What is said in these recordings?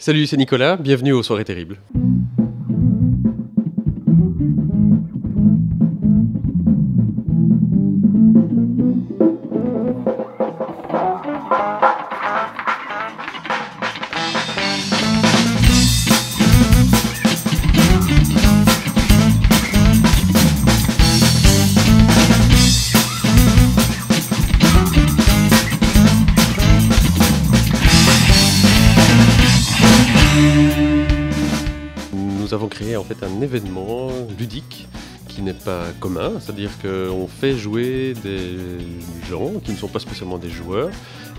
Salut, c'est Nicolas, bienvenue aux Soirées Terribles. Nous avons créé en fait un événement ludique qui n'est pas commun, c'est-à-dire qu'on fait jouer des gens qui ne sont pas spécialement des joueurs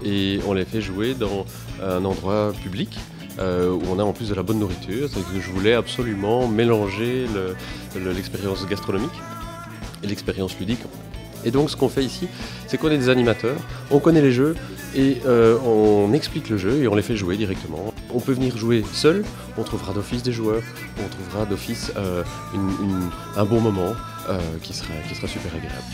et on les fait jouer dans un endroit public où on a en plus de la bonne nourriture. C'est que je voulais absolument mélanger l'expérience gastronomique et l'expérience ludique. Et donc ce qu'on fait ici, c'est qu'on est des animateurs, on connaît les jeux et on explique le jeu et on les fait jouer directement. On peut venir jouer seul, on trouvera d'office des joueurs, on trouvera d'office un bon moment qui sera super agréable.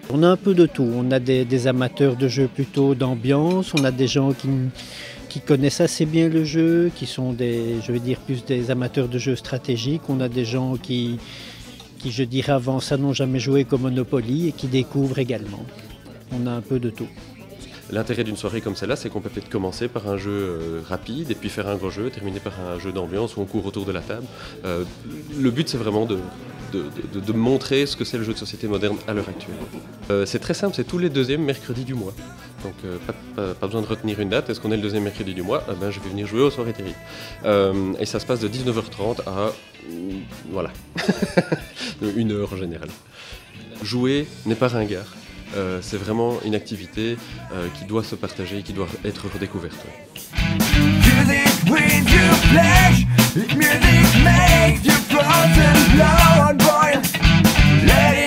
On a un peu de tout, on a des amateurs de jeux plutôt d'ambiance, on a des gens qui connaissent assez bien le jeu, qui sont plus des amateurs de jeux stratégiques, on a des gens qui je dirais avant ça n'ont jamais joué comme Monopoly et qui découvrent également. On a un peu de tout. L'intérêt d'une soirée comme celle-là, c'est qu'on peut peut-être commencer par un jeu rapide et puis faire un gros jeu, terminer par un jeu d'ambiance où on court autour de la table. Le but, c'est vraiment de montrer ce que c'est le jeu de société moderne à l'heure actuelle. C'est très simple, c'est tous les deuxièmes mercredis du mois. Donc pas besoin de retenir une date. Est-ce qu'on est le deuxième mercredi du mois? Je vais venir jouer aux Soirées Terribles. Et ça se passe de 19h30 à... voilà. 1 heure en général. Jouer n'est pas ringard. C'est vraiment une activité qui doit se partager et qui doit être redécouverte. Music makes you frozen blood boil. Let it